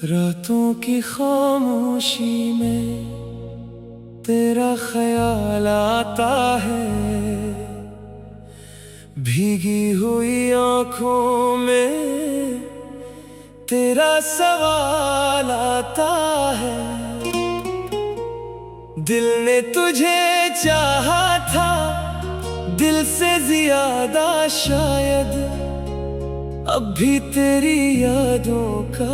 रातों की खामोशी में तेरा ख्याल आता है, भीगी हुई आंखों में तेरा सवाल आता है। दिल ने तुझे चाहा था, दिल से ज्यादा शायद, अब भी तेरी यादों का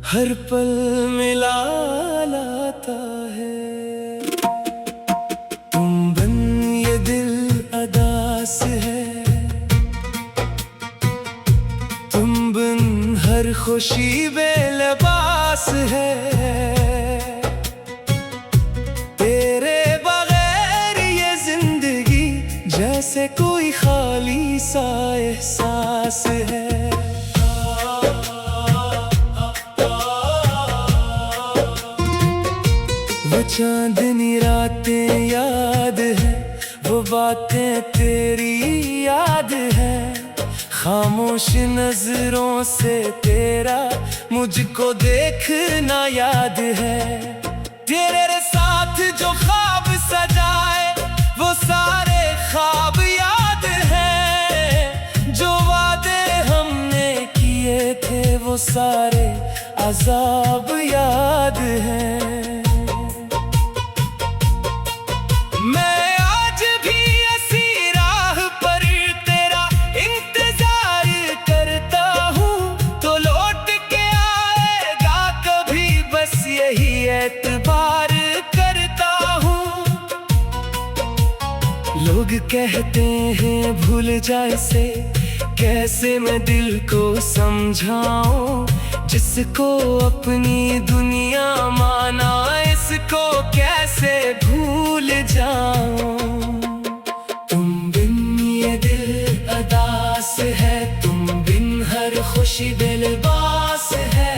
हर पल मिला लाता है। तुम बिन ये दिल अदास है, तुम बिन हर खुशी बेलबास है। तेरे बगैर ये जिंदगी जैसे कोई खाली सा एहसास है। वो चांदनी रातें याद है, वो बातें तेरी याद है। खामोश नजरों से तेरा मुझको देखना याद है। तेरे साथ जो ख्वाब सजाए वो सारे ख्वाब याद है। जो वादे हमने किए थे वो सारे अज़ाब याद है। मैं आज भी ऐसी राह पर तेरा इंतजार करता हूँ, तो लौट के आएगा कभी, बस यही एतबार करता हूँ। लोग कहते हैं भूल जा इसे, कैसे मैं दिल को समझाऊं, जिसको अपनी दुनिया माना इसको कैसे भूल जाऊं। तुम बिन ये दिल अदास है, तुम बिन हर खुशी बेलबास है।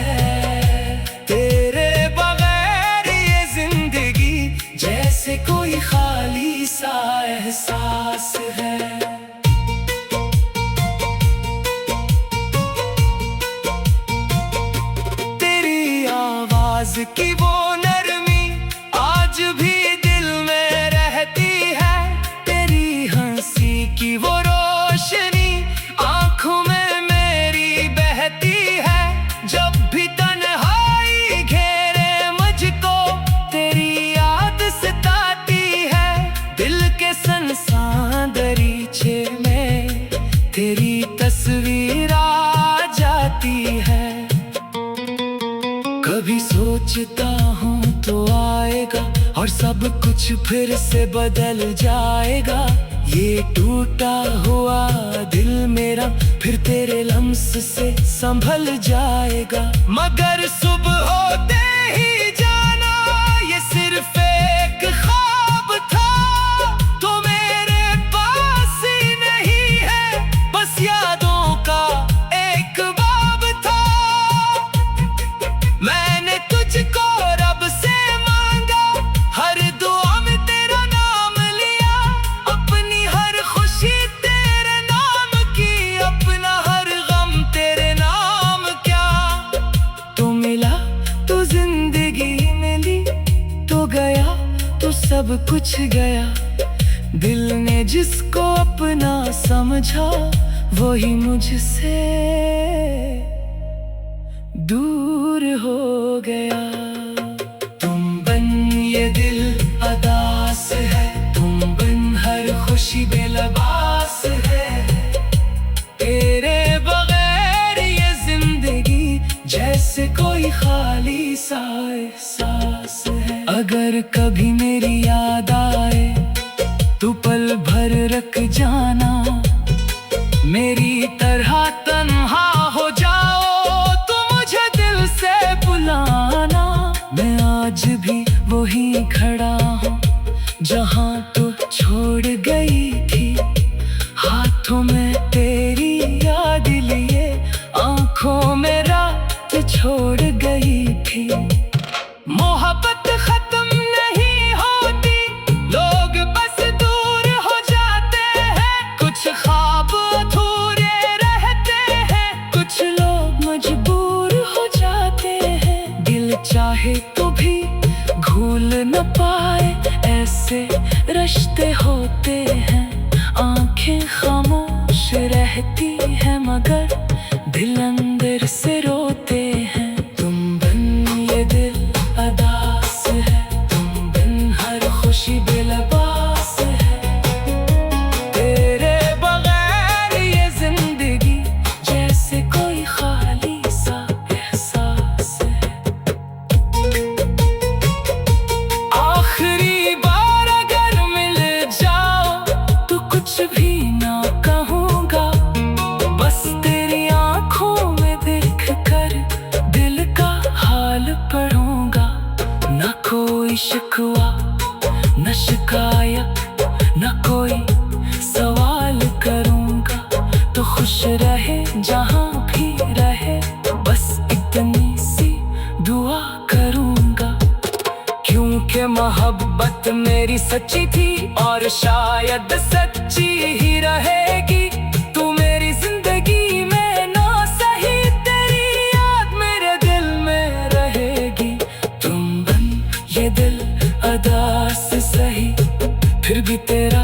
तेरे बगैर ये जिंदगी जैसे कोई खाली सा एहसास है। की वो नरमी आज भी दिल में रहती है। तेरी हंसी की वो रोशनी आंखों में मेरी बहती है। जब भी तन्हाई घेरे मुझको तेरी याद सताती है। दिल के सुनसान दरीचे में तेरी तस्वीर आ जाती है। कभी सोचता हूँ तो आएगा और सब कुछ फिर से बदल जाएगा। ये टूटा हुआ दिल मेरा फिर तेरे लम्स से संभल जाएगा। मगर सुबह होते ही जाना ये सिर्फ एक ख्वाब था, तो मेरे पास ही नहीं है, बस यादों का एक बाब था। मैंने तुझको रब से मांगा, हर दुआ में तेरा नाम लिया। अपनी हर खुशी तेरे नाम की, अपना हर गम तेरे नाम क्या। तो मिला तो जिंदगी मिली, तो गया तो सब कुछ गया। दिल ने जिसको अपना समझा वही मुझसे दूर हो गया। तुम बिन ये दिल अदास है, तुम बिन हर खुशी बेलबास है। तेरे बगैर ये जिंदगी जैसे कोई खाली सा एहसास है। अगर कभी मेरी याद आए तो पल भर रख जाना, मेरी तरह तन्हा हो जाओ बुलाना। मैं आज भी वहीं खड़ा हूँ जहाँ तू छोड़ गई थी। हाथों में तेरी याद लिए, आंखों में रात छोड़ गई थी। मोहब्बत खत्म नहीं होती, लोग बस दूर हो जाते हैं। कुछ ख्वाब अधूरे रहते हैं, कुछ लोग मजबूर हो जाते हैं। आंखें खामोश रहती है मगर दिल अंदर से रोते हैं। तुम बिन ये दिल अदास है, तुम बिन हर खुशी बेलबास है। तेरे बगैर ये जिंदगी जैसे कोई खाली सा एहसास है। आखिरी बार अगर मिल जाओ तो कुछ भी ना कहूँगा, बस तेरी आंखों में देख कर दिल का हाल पढ़ूंगा। न कोई शिकवा न शिकायत न कोई सवाल करूंगा, तो खुश रहे जहां भी रहे, बस इतनी सी दुआ करूंगा। क्योंकि मोहब्बत मेरी सच्ची थी और शायद सच्ची ही रहेगी। तू मेरी जिंदगी में ना सही, तेरी याद मेरे दिल में रहेगी। तुम बन ये दिल अदास सही, फिर भी तेरा